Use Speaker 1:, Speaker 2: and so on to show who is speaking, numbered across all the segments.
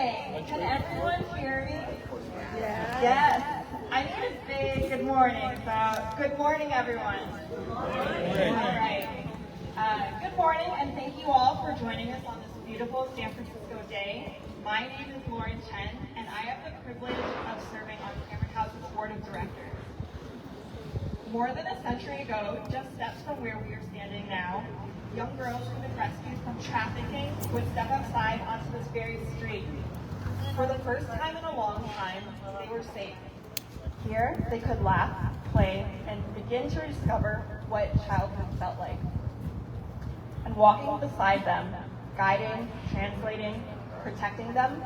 Speaker 1: morning. Can everyone hear me? Yes. I need a big good morning. So, good morning, everyone. Good morning. All right. Good morning, and thank you all for joining us on this beautiful San Francisco day. My name is Lenore Chinn, and I have the privilege of serving on Cameron House's board of directors. More than a century ago, just steps from where we are standing now, young girls who have been rescued from trafficking would step outside onto this very street. For the first time in a long time, they were safe. Here, they could laugh, play, and begin to discover what childhood felt like. And walking beside them, guiding, translating, protecting them,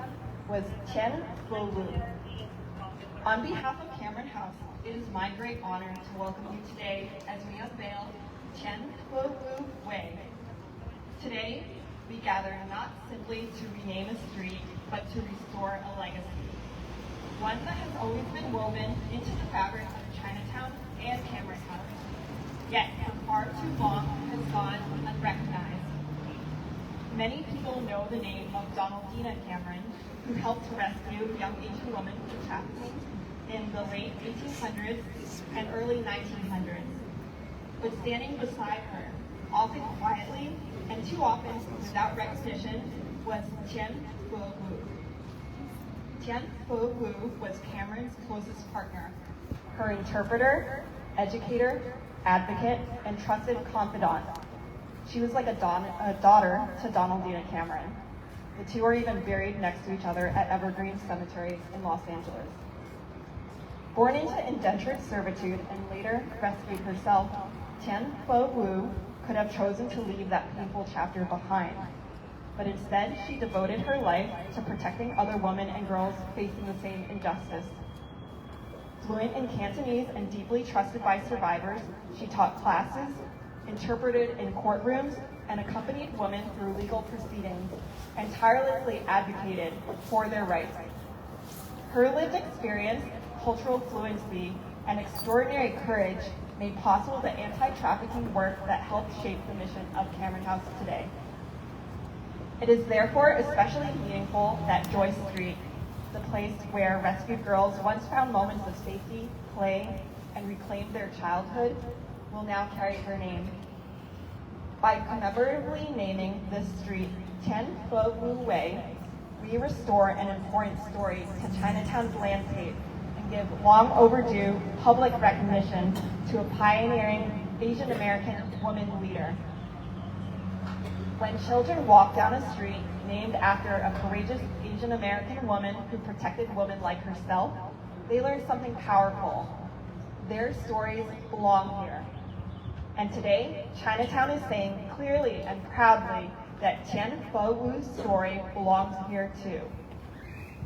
Speaker 1: was Tien. On behalf of Cameron House, it is my great honor to welcome you today as we unveil Tien Way. Today, we gather not simply to rename a street, but to restore a legacy. One that has always been woven into the fabric of Chinatown and Cameron House, yet for far too long has gone unrecognized. Many people know the name of Donaldina Cameron, who helped to rescue young Asian women from trafficking in the late 1800s and early 1900s. But standing beside her, often quietly and too often without recognition, was Tien. Tien was Cameron's closest partner, her interpreter, educator, advocate, and trusted confidant. She was like a daughter to Donaldina Cameron. The two are even buried next to each other at Evergreen Cemetery in Los Angeles. Born into indentured servitude and later rescued herself, Tien could have chosen to leave that painful chapter behind. But instead, she devoted her life to protecting other women and girls facing the same injustice. Fluent in Cantonese and deeply trusted by survivors, she taught classes, interpreted in courtrooms, and accompanied women through legal proceedings, and tirelessly advocated for their rights. Her lived experience, cultural fluency, and extraordinary courage made possible the anti-trafficking work that helped shape the mission of Cameron House today. It is therefore especially meaningful that Joy Street, the place where rescued girls once found moments of safety, play, and reclaimed their childhood, will now carry her name. By commemoratively naming this street Tien Way, we restore an important story to Chinatown's landscape and give long overdue public recognition to a pioneering Asian American woman leader. When children walk down a street named after a courageous Asian American woman who protected women like herself, they learn something powerful. Their stories belong here. And today, Chinatown is saying clearly and proudly that Tien Wu's story belongs here too.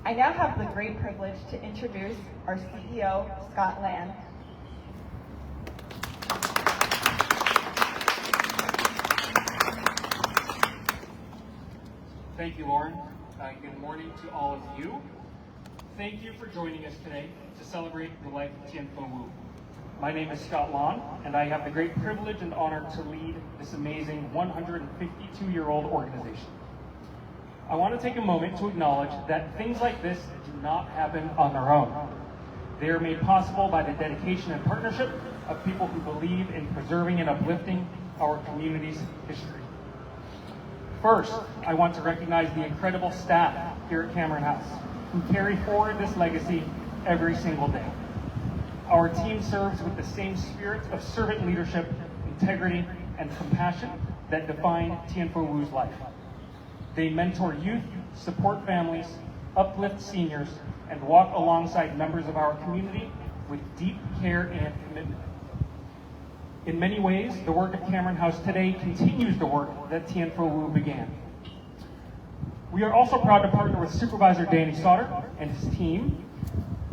Speaker 1: I now have the great privilege to introduce our CEO, Scott Land.
Speaker 2: Thank you, Lauren. Good morning to all of you. Thank you for joining us today to celebrate the life of Tien Wu. My name is Scott Lan, and I have the great privilege and honor to lead this amazing 152-year-old organization. I want to take a moment to acknowledge that things like this do not happen on their own. They are made possible by the dedication and partnership of people who believe in preserving and uplifting our community's history. First, I want to recognize the incredible staff here at Cameron House who carry forward this legacy every single day. Our team serves with the same spirit of servant leadership, integrity, and compassion that define Tien Wu's life. They mentor youth, support families, uplift seniors, and walk alongside members of our community with deep care and commitment. In many ways, the work of Cameron House today continues the work that Tien Wu began. We are also proud to partner with Supervisor Danny Sauter and his team.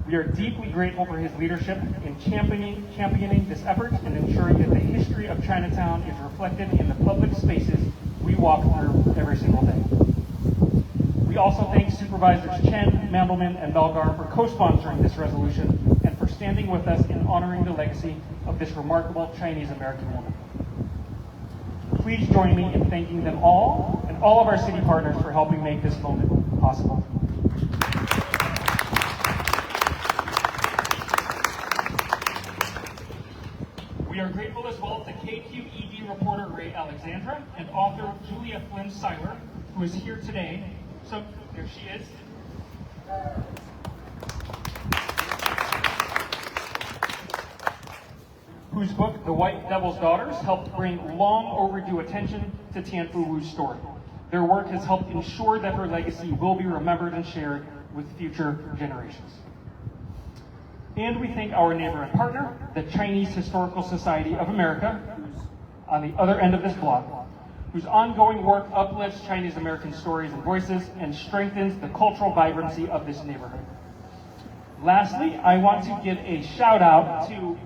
Speaker 2: We are deeply grateful for his leadership in championing this effort and ensuring that the history of Chinatown is reflected in the public spaces we walk through every single day. We also thank Supervisors Chinn, Mandelman, and Melgar for co-sponsoring this resolution and for standing with us in honoring the legacy of this remarkable Chinese-American woman. Please join me in thanking them all and all of our city partners for helping make this moment possible. are grateful as well to KQED reporter Ray Alexandra and author Julia Flynn Seiler, who is here today. So there she is. Whose book, The White Devil's Daughters, helped bring long overdue attention to Tien Wu's story. Their work has helped ensure that her legacy will be remembered and shared with future generations. And we thank our neighbor and partner, the Chinese Historical Society of America, who's on the other end of this block, whose ongoing work uplifts Chinese American stories and voices and strengthens the cultural vibrancy of this neighborhood. Lastly, I want to give a shout out to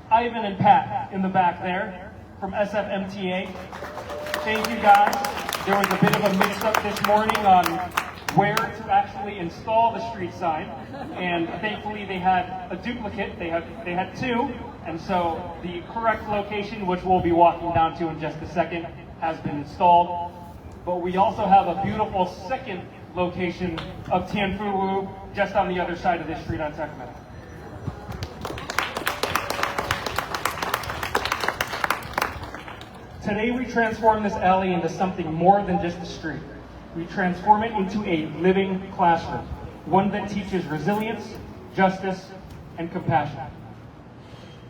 Speaker 2: Ivan and Pat in the back there from SFMTA. Thank you guys. There was a bit of a mix-up this morning on where to actually install the street sign, and thankfully they had a duplicate. They had two, and so the correct location, which we'll be walking down to in just a second, has been installed. But we also have a beautiful second location of Tien Wu just on the other side of this street on Sacramento. Today we transform this alley into something more than just a street. We transform it into a living classroom, one that teaches resilience, justice, and compassion.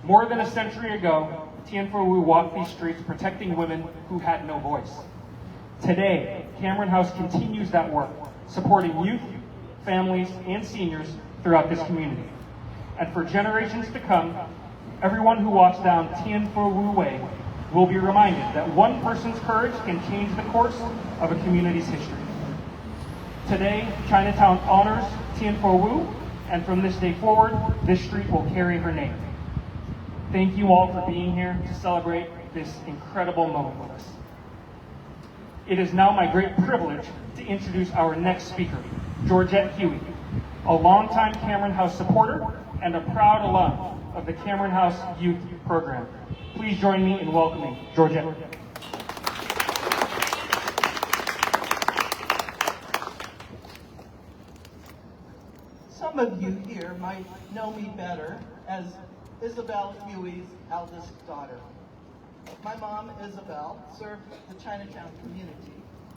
Speaker 2: More than a century ago, Tien Wu walked these streets protecting women who had no voice. Today, Cameron House continues that work, supporting youth, families, and seniors throughout this community. And for generations to come, everyone who walks down Tien Wu Way will be reminded that one person's courage can change the course of a community's history. Today, Chinatown honors Tien Wu, and from this day forward, this street will carry her name. Thank you all for being here to celebrate this incredible moment with us. It is now my great privilege to introduce our next speaker, Georgette Huey, a longtime Cameron House supporter and a proud alum of the Cameron House Youth Program. Please join me in welcoming Georgette.
Speaker 3: Some of you here might know me better as Isabel Huey's eldest daughter. My mom, Isabel, served the Chinatown community,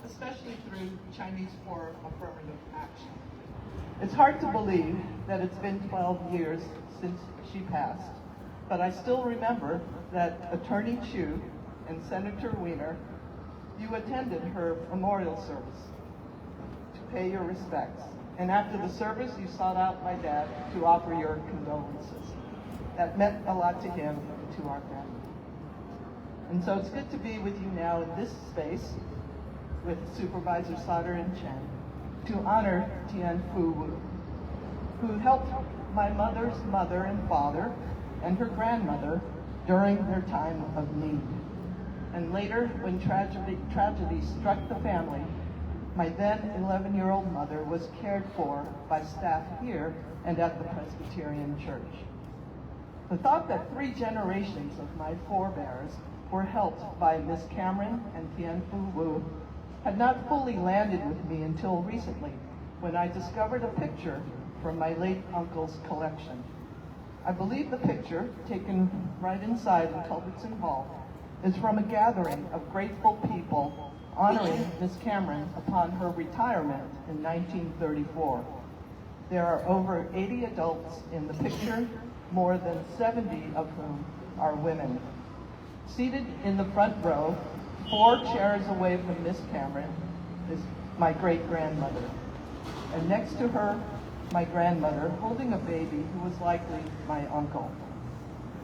Speaker 3: especially through Chinese for Affirmative Action. It's hard to believe that it's been 12 years since she passed, but I still remember that Attorney Chu and Senator Weiner, you attended her memorial service to pay your respects. And after the service, you sought out my dad to offer your condolences. That meant a lot to him and to our family. And so it's good to be with you now in this space with Supervisor Sauter and Chen to honor Tien Wu, who helped my mother's mother and father and her grandmother during their time of need. And later, when tragedy struck the family, my then 11-year-old mother was cared for by staff here and at the Presbyterian Church. The thought that 3 generations of my forebears were helped by Miss Cameron and Tien Wu had not fully landed with me until recently, when I discovered a picture from my late uncle's collection. I believe the picture, taken right inside in Culbertson Hall, is from a gathering of grateful people honoring Miss Cameron upon her retirement in 1934. There are over 80 adults in the picture, more than 70 of whom are women. Seated in the front row, 4 chairs away from Miss Cameron, is my great-grandmother. And next to her, my grandmother, holding a baby who was likely my uncle.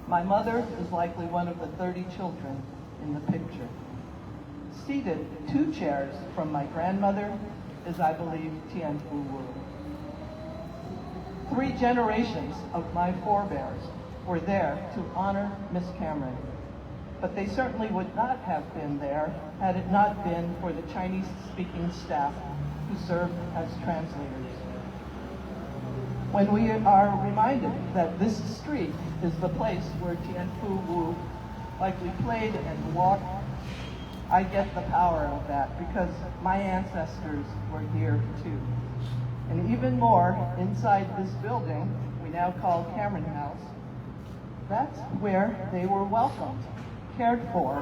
Speaker 3: My mother is likely one of the 30 children in the picture. Seated 2 chairs from my grandmother is, I believe, Tien Wu. 3 generations of my forebears were there to honor Miss Cameron, but they certainly would not have been there had it not been for the Chinese-speaking staff who served as translators. When we are reminded that this street is the place where Tien Wu likely played and walked, I get the power of that because my ancestors were here too. And even more, inside this building, we now call Cameron House, That's where they were welcomed, cared for,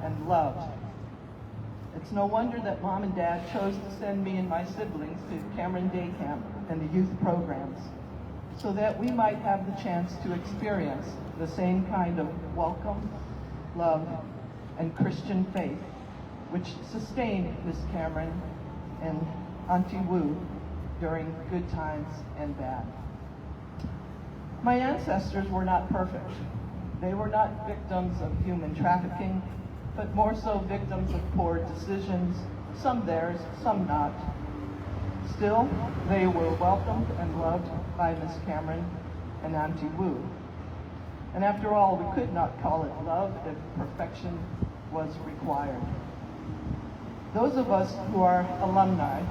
Speaker 3: and loved. It's no wonder that Mom and Dad chose to send me and my siblings to Cameron Day Camp and the youth programs, so that we might have the chance to experience the same kind of welcome, love, and Christian faith which sustained Miss Cameron and Auntie Wu during good times and bad. My ancestors were not perfect. They were not victims of human trafficking, but more so victims of poor decisions, some theirs, some not. Still, they were welcomed and loved by Miss Cameron and Auntie Wu. And after all, we could not call it love if perfection was required. Those of us who are alumni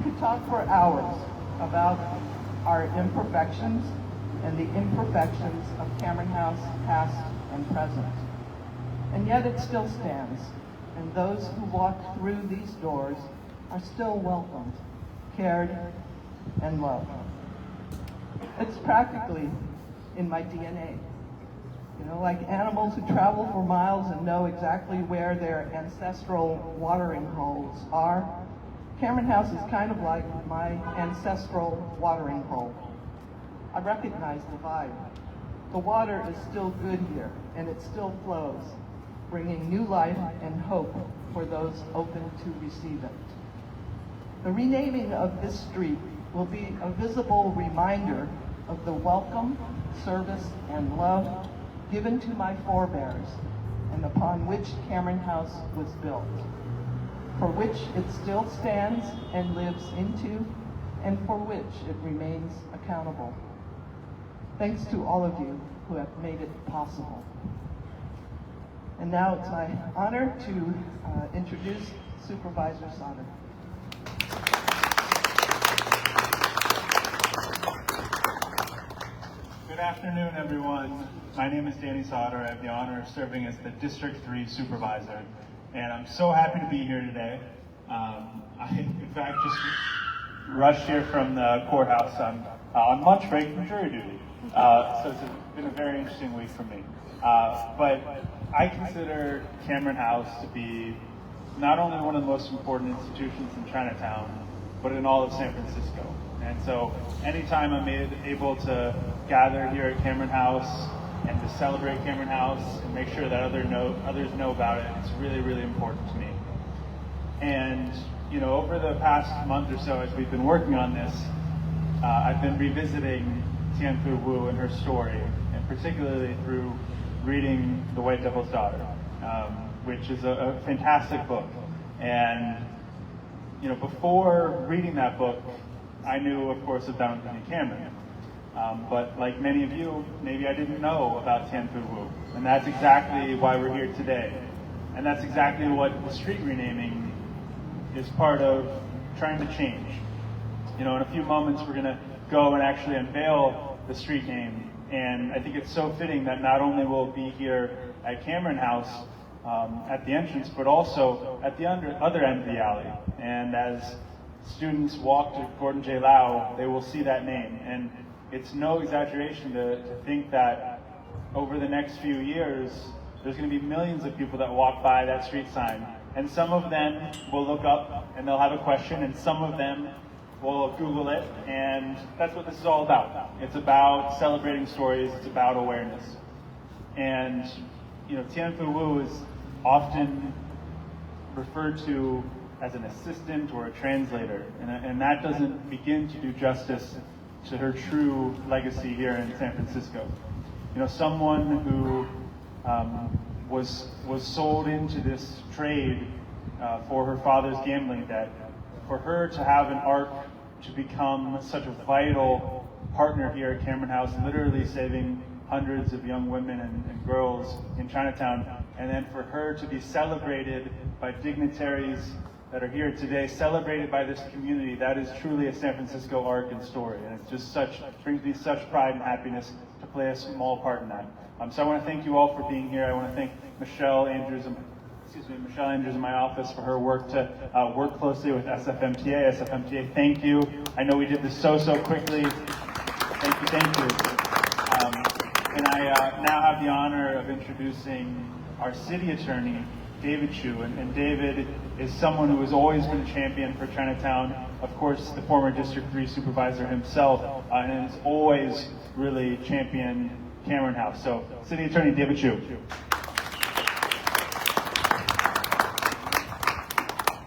Speaker 3: could talk for hours about our imperfections and the imperfections of Cameron House, past and present. And yet it still stands, and those who walk through these doors are still welcomed, cared, and loved. It's practically in my DNA. You know, like animals who travel for miles and know exactly where their ancestral watering holes are, Cameron House is kind of like my ancestral watering hole. I recognize the vibe. The water is still good here, and it still flows, bringing new life and hope for those open to receive it. The renaming of this street will be a visible reminder of the welcome, service, and love given to my forebears, and upon which Cameron House was built, for which it still stands and lives into, and for which it remains accountable. Thanks to all of you who have made it possible. And now it's my honor to introduce Supervisor Sauter.
Speaker 4: Good afternoon, everyone. My name is Danny Sauter. I have the honor of serving as the District 3 Supervisor, and I'm so happy to be here today. I, in fact, just rushed here from the courthouse. I'm on lunch break from jury duty, so it's been a very interesting week for me. But I consider Cameron House to be not only one of the most important institutions in Chinatown, but in all of San Francisco. And so anytime I'm able to gather here at Cameron House and to celebrate Cameron House and make sure that others know about it, it's really, really important to me. And, you know, over the past month or so as we've been working on this, I've been revisiting Tien Wu and her story, and particularly through reading The White Devil's Daughter, which is a fantastic book. And, you know, before reading that book, I knew, of course, of Donald and Cameron. But like many of you, maybe I didn't know about Tien Wu. And that's exactly why we're here today. And that's exactly what the street renaming is part of trying to change. You know, in a few moments, we're going to go and actually unveil the street name. And I think it's so fitting that not only will it be here at Cameron House at the entrance, but also at the other end of the alley. And as students walk to Gordon J. Lau, they will see that name. And it's no exaggeration to think that over the next few years, there's going to be millions of people that walk by that street sign. And some of them will look up and they'll have a question, and some of them will Google it. And that's what this is all about. It's about celebrating stories. It's about awareness. And, you know, Tien Wu is often referred to as an assistant or a translator, and that doesn't begin to do justice to her true legacy here in San Francisco. You know, someone who was sold into this trade for her father's gambling debt, for her to have an arc to become such a vital partner here at Cameron House, literally saving hundreds of young women and girls in Chinatown, and then for her to be celebrated by dignitaries that are here today, celebrated by this community, that is truly a San Francisco arc and story. And it's just brings me such pride and happiness to play a small part in that. So I want to thank you all for being here. I want to thank Michelle Andrews in my office for her work to work closely with SFMTA. SFMTA, thank you. I know we did this so quickly. Thank you. And I now have the honor of introducing our city attorney, David Chu. And David is someone who has always been a champion for Chinatown. Of course, the former District 3 supervisor himself, and has always really championed Cameron House. So, City Attorney David Chu.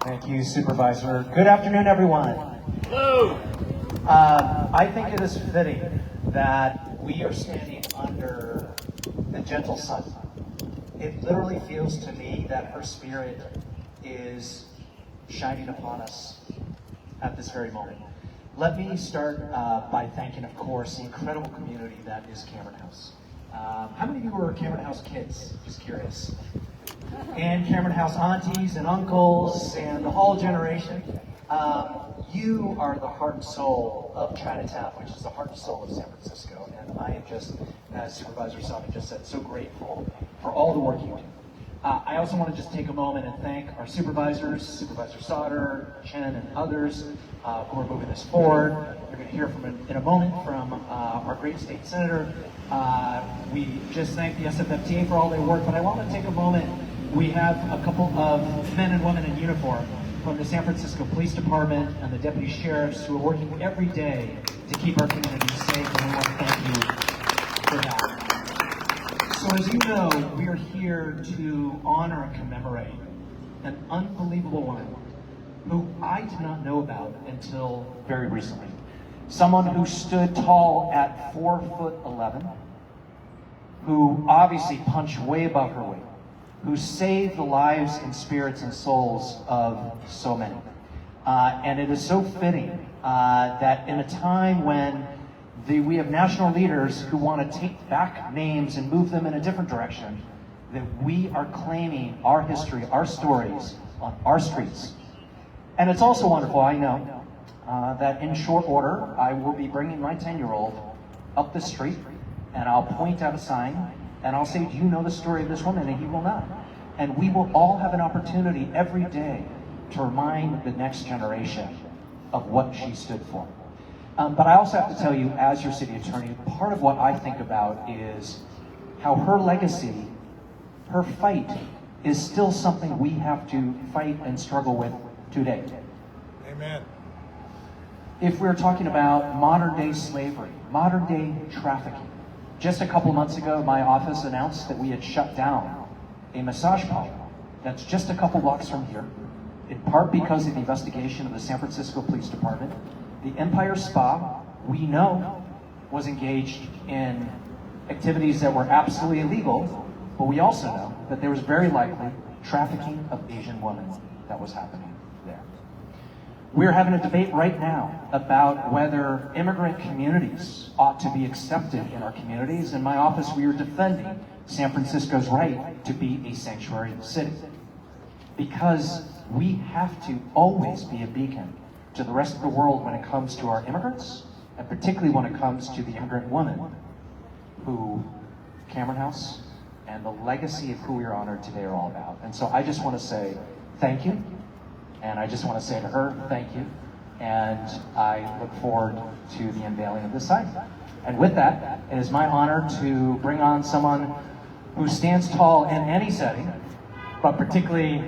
Speaker 5: Thank you, Supervisor. Good afternoon, everyone.
Speaker 2: Hello.
Speaker 5: I think it is fitting that we are standing under the gentle sun. It literally feels to me that her spirit is shining upon us at this very moment. Let me start by thanking, of course, the incredible community that is Cameron House. How many of you were Cameron House kids? Just curious. And Cameron House aunties and uncles and the whole generation. You are the heart and soul of Chinatown, which is the heart and soul of San Francisco. And I am just, as Supervisor Sami just said, so grateful for all the work you do. I also want to just take a moment and thank our supervisors, Supervisor Sauter, Chen, and others who are moving this forward. You're going to hear from in a moment from our great state senator. We just thank the SFFTA for all their work, but I want to take a moment. We have a couple of men and women in uniform from the San Francisco Police Department and the deputy sheriffs who are working every day to keep our community safe, and we want to thank you for that. So as you know, we are here to honor and commemorate an unbelievable woman who I did not know about until very recently. Someone who stood tall at 4'11", who obviously punched way above her weight, who saved the lives and spirits and souls of so many. And it is so fitting that in a time when we have national leaders who want to take back names and move them in a different direction, that we are claiming our history, our stories on our streets. And it's also wonderful, I know, that in short order, I will be bringing my 10-year-old up the street, and I'll point out a sign, and I'll say, do you know the story of this woman? And he will not. And we will all have an opportunity every day to remind the next generation of what she stood for. But I also have to tell you, as your city attorney, part of what I think about is how her legacy, her fight, is still something we have to fight and struggle with today.
Speaker 6: Amen.
Speaker 5: If we're talking about modern day slavery, modern day trafficking, just a couple months ago, my office announced that we had shut down a massage parlor that's just a couple blocks from here, in part because of the investigation of the San Francisco Police Department. The Empire Spa, we know, was engaged in activities that were absolutely illegal, but we also know that there was very likely trafficking of Asian women that was happening there. We're having a debate right now about whether immigrant communities ought to be accepted in our communities. In my office, we are defending San Francisco's right to be a sanctuary city, because we have to always be a beacon to the rest of the world when it comes to our immigrants, and particularly when it comes to the immigrant women who Cameron House and the legacy of who we are honored today are all about. And so I just want to say thank you. And I just want to say to her, thank you. And I look forward to the unveiling of this sign. And with that, it is my honor to bring on someone who stands tall in any setting, but particularly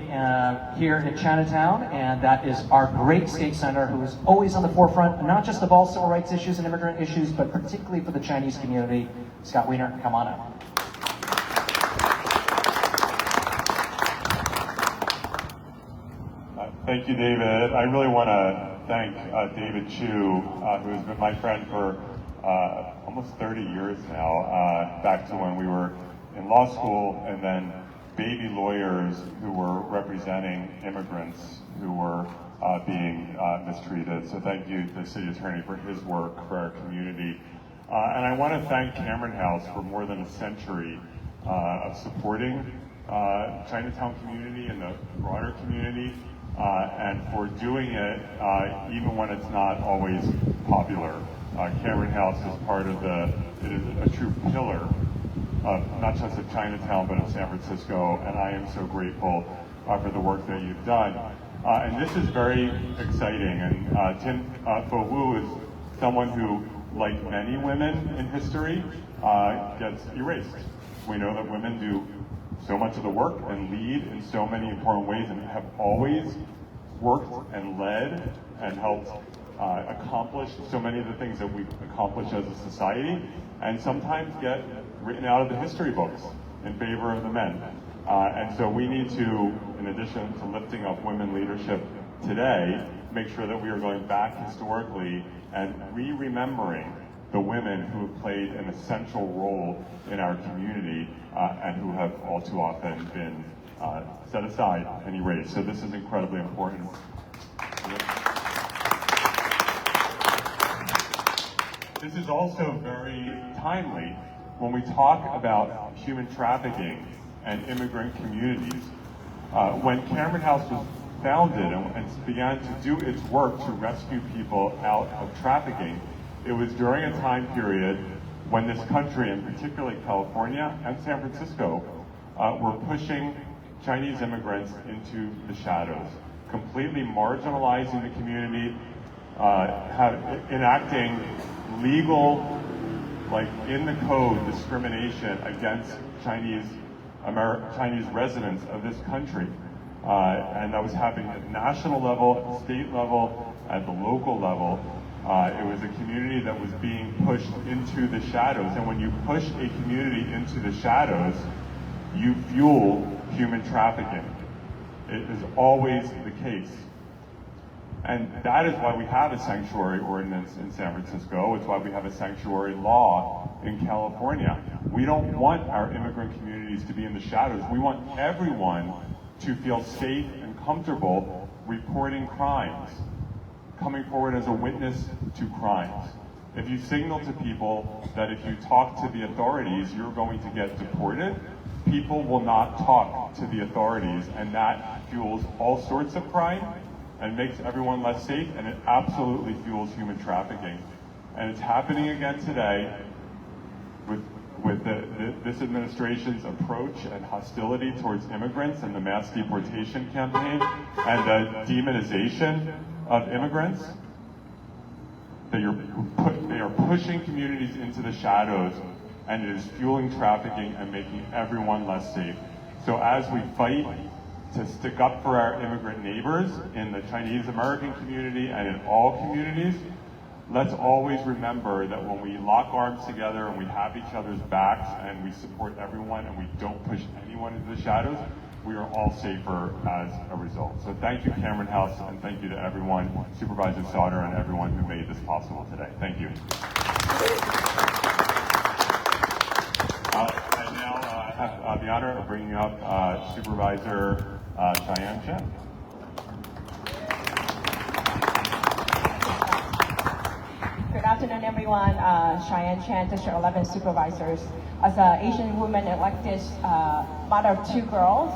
Speaker 5: here in Chinatown, and that is our great state senator who is always on the forefront, not just of all civil rights issues and immigrant issues, but particularly for the Chinese community. Scott Wiener, come on up.
Speaker 7: Thank you, David. I really want to thank David Chu, who has been my friend for almost 30 years now, back to when we were in law school, and then baby lawyers who were representing immigrants who were being mistreated. So thank you to the city attorney for his work for our community. And I want to thank Cameron House for more than a century of supporting Chinatown community and the broader community, and for doing it even when it's not always popular. Cameron House is part of it is a true pillar of not just of Chinatown, but of San Francisco, and I am so grateful for the work that you've done. And this is very exciting, and Tien is someone who like many women in history, gets erased. We know that women do so much of the work and lead in so many important ways and have always worked and led and helped accomplish so many of the things that we've accomplished as a society, and sometimes get written out of the history books in favor of the men. And so we need to, in addition to lifting up women leadership today, make sure that we are going back historically and re-remembering the women who have played an essential role in our community and who have all too often been set aside and erased. So this is incredibly important. This is also very timely when we talk about human trafficking and immigrant communities. When Cameron House was founded and began to do its work to rescue people out of trafficking, it was during a time period when this country, and particularly California and San Francisco, were pushing Chinese immigrants into the shadows, completely marginalizing the community, enacting legal, like in the code, discrimination against Chinese residents of this country. And that was happening at the national level, state level, at the local level. It was a community that was being pushed into the shadows. And when you push a community into the shadows, you fuel human trafficking. It is always the case. And that is why we have a sanctuary ordinance in San Francisco. It's why we have a sanctuary law in California. We don't want our immigrant communities to be in the shadows. We want everyone to feel safe and comfortable reporting crimes, coming forward as a witness to crimes. If you signal to people that if you talk to the authorities, you're going to get deported, people will not talk to the authorities, and that fuels all sorts of crime and makes everyone less safe, and it absolutely fuels human trafficking. And it's happening again today with this administration's approach and hostility towards immigrants and the mass deportation campaign and the demonization of immigrants. They are pushing communities into the shadows, and it is fueling trafficking and making everyone less safe. So as we fight to stick up for our immigrant neighbors in the Chinese American community and in all communities, let's always remember that when we lock arms together and we have each other's backs and we support everyone and we don't push anyone into the shadows, we are all safer as a result. So thank you, Cameron House, and thank you to everyone, Supervisor Sauter, and everyone who made this possible today. Thank you. I now have the honor of bringing up Supervisor Tien.
Speaker 6: Good afternoon, everyone. Tien, District 11 Supervisors. As an Asian woman elected mother of two girls,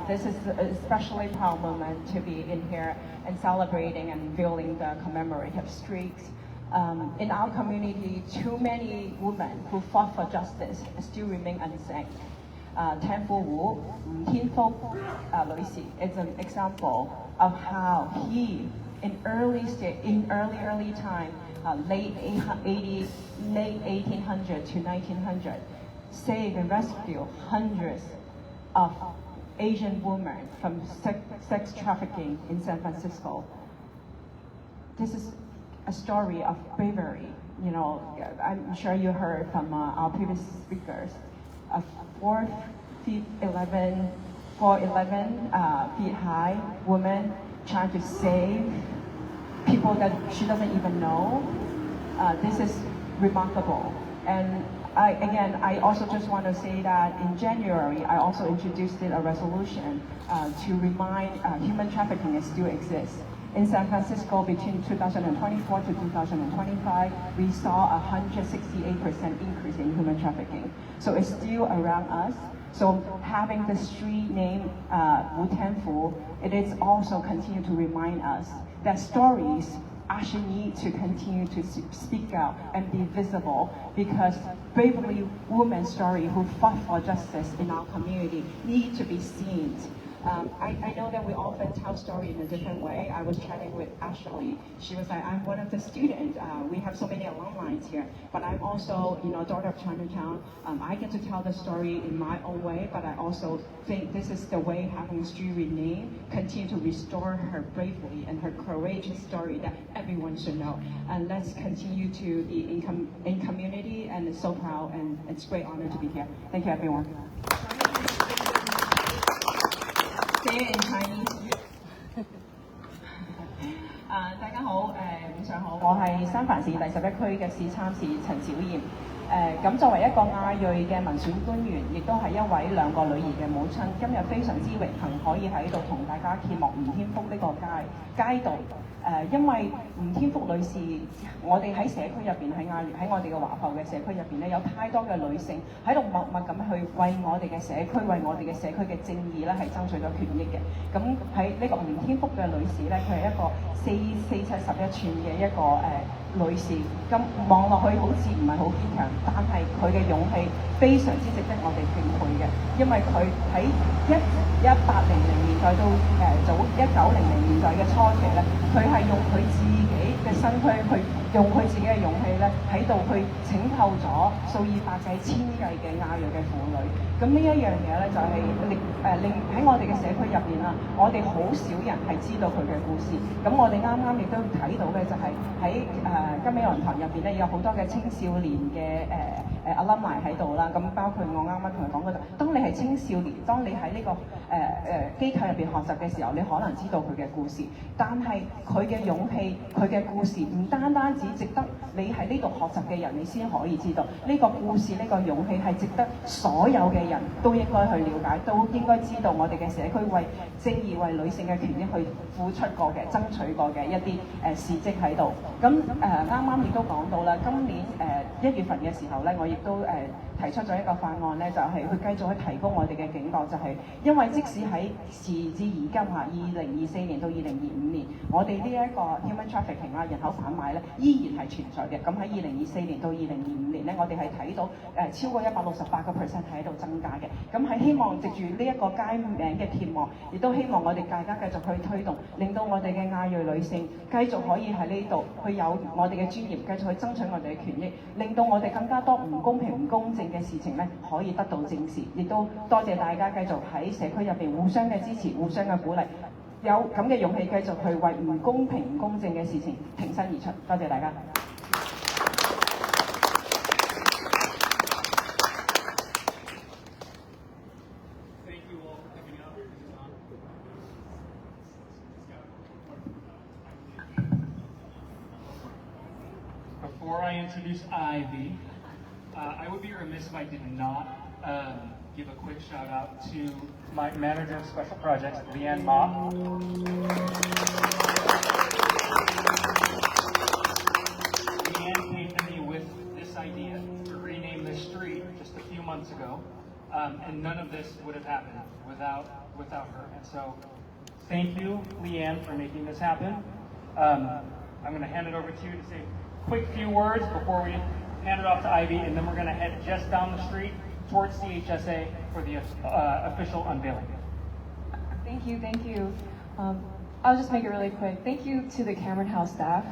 Speaker 6: this is an especially proud moment to be in here and celebrating and feeling the commemorative streaks. In our community, too many women who fought for justice still remain unseen. Tien Wu, Tien is an example of how he, in early time, late 1800 to 1900, saved and rescued hundreds of Asian women from sex trafficking in San Francisco. This is a story of bravery. You know, I'm sure you heard from our previous speakers. A 4'11" feet high woman trying to save people that she doesn't even know. This is remarkable. And I also just want to say that in January, I also introduced a resolution to remind human trafficking still exists. In San Francisco, between 2024 to 2025, we saw a 168% increase in human trafficking. So it's still around us. So having the street name Tien Wu, it is also continue to remind us that stories actually need to continue to speak out and be visible, because bravely women's story who fought for justice in our community need to be seen. I know that we often tell story in a different way. I was chatting with Ashley. She was like, I'm one of the students. We have so many alumni here, but I'm also, daughter of Chinatown. I get to tell the story in my own way, but I also think this is the way having Street renamed continue to restore her bravery and her courageous story that everyone should know. And let's continue to be in community, and it's so proud, and it's a great honor to be here. Thank you, everyone. Say it in Chinese. 大家好，午上好，我係三藩市第11區嘅市參事陳小燕。咁作為一個亞裔嘅民選官員，亦都係一位2個女兒嘅母親，今日非常之榮幸可以喺度同大家揭幕吳天福呢個街道。因為吳天福女士，我哋喺社區入邊喺我哋嘅華埠嘅社區入邊咧，有太多嘅女性喺度默默咁去為我哋嘅社區、為我哋嘅社區嘅正義咧係爭取咗權益嘅。咁喺呢個吳天福嘅女士咧，佢係一個4'7'11"寸嘅一個女士，咁望落去好似唔係好堅強，但係佢嘅勇氣非常之值得我哋敬佩嘅，因為佢喺1800年代到早1900年代嘅初期咧，佢係用佢自己嘅身軀去用佢自己嘅勇氣咧，喺度去拯救咗數以百計、千計嘅亞裔嘅婦女。咁呢一樣嘢咧，就係令喺我哋嘅社區入邊啦，我哋好少人係知道佢嘅故事。咁我哋啱啱亦都睇到嘅就係喺金美倫堂入邊咧，有好多嘅青少年嘅alumni喺度啦。咁包括我啱啱同佢講嗰度，當你係青少年，當你喺呢個機構入邊學習嘅時候，你可能知道佢嘅故事，但係佢嘅勇氣、佢嘅故事唔單只值得你喺呢度學習嘅人，你先可以知道呢個故事、呢個勇氣係值得所有嘅人都應該去了解，都應該知道我哋嘅社區為正義、為女性嘅權益去付出過嘅、爭取過嘅一啲事蹟喺度。咁啱啱亦都講到啦，今年1月份嘅時候咧，我亦都提出咗一個法案咧，就係去繼續去提高我哋嘅警覺，就係因為即使喺時至而今2024年到2025年，我哋呢一個 human trafficking 人口販賣咧依然係存在嘅。咁喺2024年到2025年咧，我哋係睇到超過168% 喺度增加嘅。咁係希望藉住呢一個街名嘅揭幕，亦都希望我哋大家繼續去推動，令到我哋嘅亞裔女性繼續可以喺呢度去有我哋嘅尊嚴，繼續去爭取我哋嘅權益，令到我哋更加多唔公平、唔公正嘅事情咧可以得到正視。亦都多謝大家繼續喺社區入邊互相嘅支持、互相嘅鼓勵，有咁嘅勇氣繼續去為唔公平、唔公正嘅事情挺身而出。多謝大家。
Speaker 2: Before I introduce Ivy, I would be remiss if I did not give a quick shout out to my manager of special projects, Leanne Ma. Leanne came to me with this idea to rename this street just a few months ago, and none of this would have happened without her. And so, thank you, Leanne, for making this happen. I'm going to hand it over to you to say quick few words before we hand it off to Ivy, and then we're going to head just down the street towards CHSA for the official unveiling.
Speaker 8: Thank you. I'll just make it really quick. Thank you to the Cameron House staff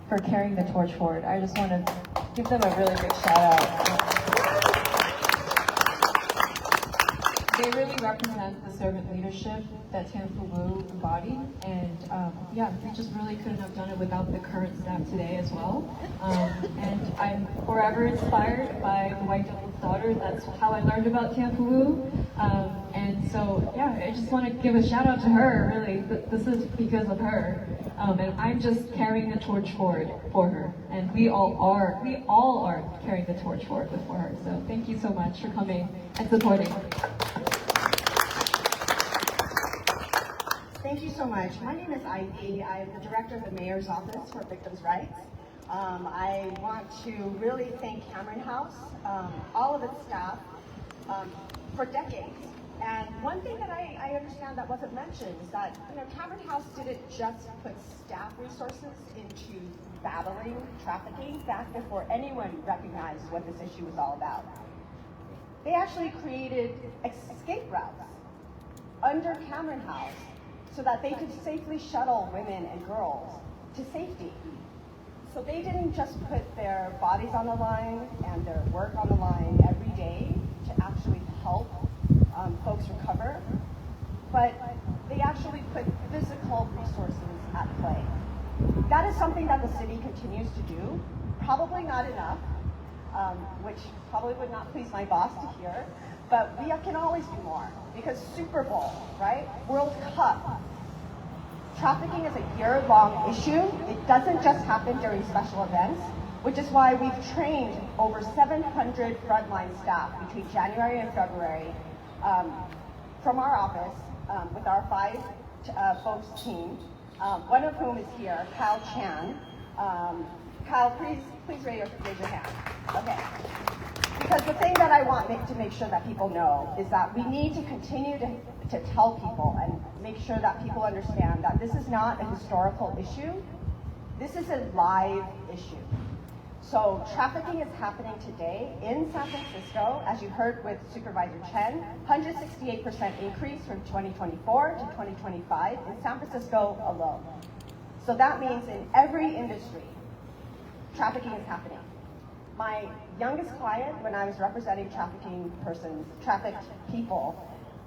Speaker 8: for carrying the torch forward. I just want to give them a really big shout out. They really represent the servant leadership that Tien Wu embodied, and yeah, we just really couldn't have done it without the current staff today as well. And I'm forever inspired by the White Devil's Daughter. That's how I learned about Tien Wu. And so yeah, I just want to give a shout out to her. Really, this is because of her, and I'm just carrying the torch forward for her. And we all are carrying the torch forward for her. So thank you so much for coming and supporting.
Speaker 9: Thank you so much. My name is Ivy. I'm the director of the Mayor's Office for Victims' Rights. I want to really thank Cameron House, all of its staff, for decades. And one thing that I understand that wasn't mentioned is that Cameron House didn't just put staff resources into battling trafficking back before anyone recognized what this issue was all about. They actually created escape routes. under Cameron House so that they could safely shuttle women and girls to safety. So they didn't just put their bodies on the line and their work on the line every day to actually help folks recover, but they actually put physical resources at play. That is something that the city continues to do, probably not enough, which probably would not please my boss to hear, but we can always do more, because Super Bowl, right? World Cup. Trafficking is a year-long issue. It doesn't just happen during special events, which is why we've trained over 700 frontline staff between January and February from our office with our 5 folks team, one of whom is here, Kyle Chan. Kyle, please raise your hand. Okay. Because the thing that I want to make sure that people know is that we need to continue to tell people and make sure that people understand that this is not a historical issue. This is a live issue. So trafficking is happening today in San Francisco, as you heard with Supervisor Chen, 168% increase from 2024 to 2025 in San Francisco alone. So that means in every industry, trafficking is happening. My youngest client, when I was representing trafficked people,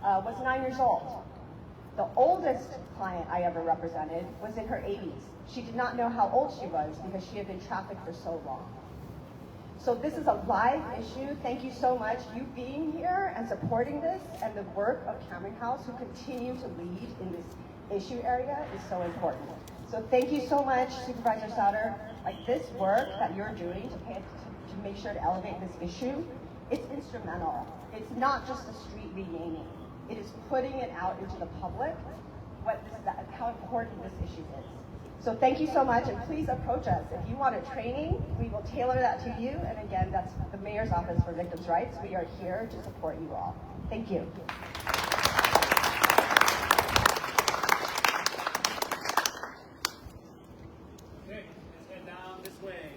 Speaker 9: was 9 years old. The oldest client I ever represented was in her 80s. She did not know how old she was because she had been trafficked for so long. So this is a live issue. Thank you so much, you being here and supporting this, and the work of Cameron House, who continue to lead in this issue area, is so important. So thank you so much, Supervisor Sauter. Like, this work that you're doing to make sure to elevate this issue, it's instrumental. It's not just a street renaming. It is putting it out into the public how important this issue is. So thank you so much, and please approach us. If you want a training, we will tailor that to you. And again, that's the Mayor's Office for Victims' Rights. We are here to support you all. Thank you.
Speaker 2: Okay, let's head down this way.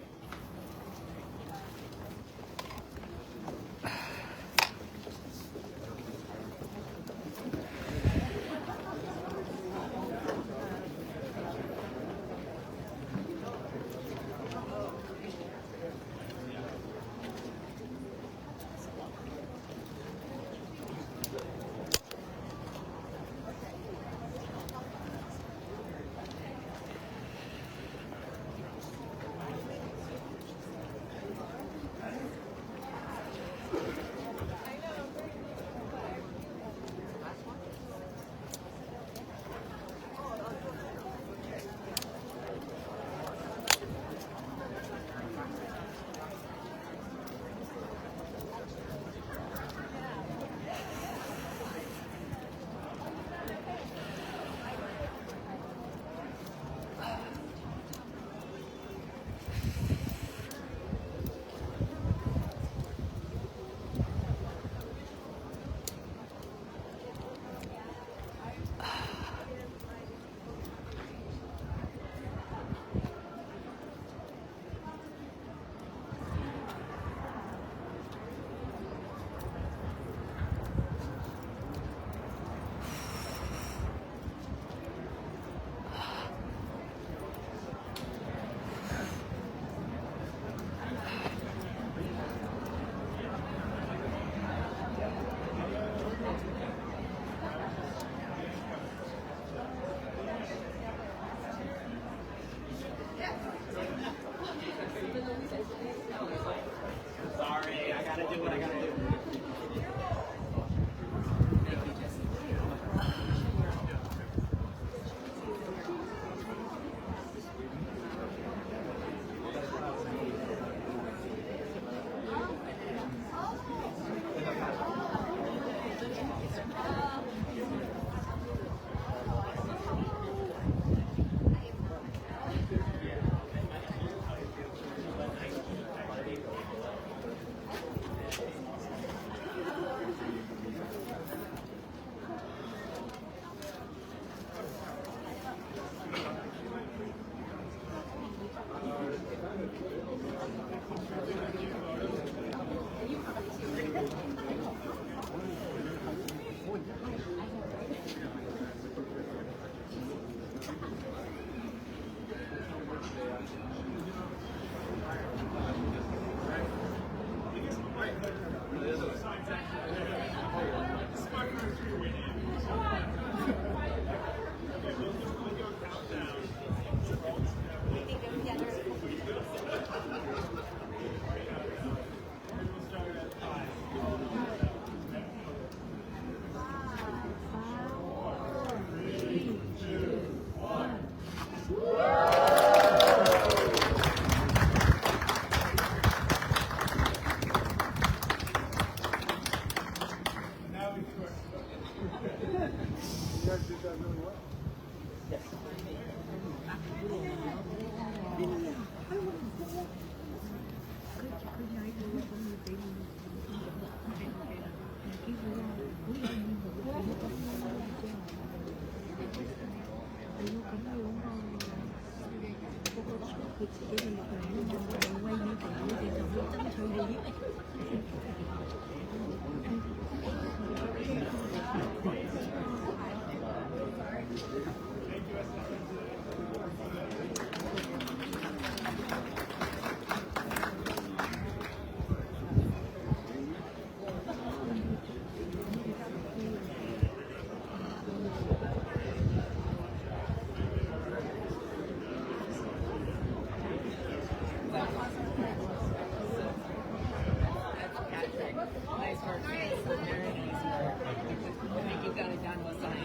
Speaker 10: You've got it down with science.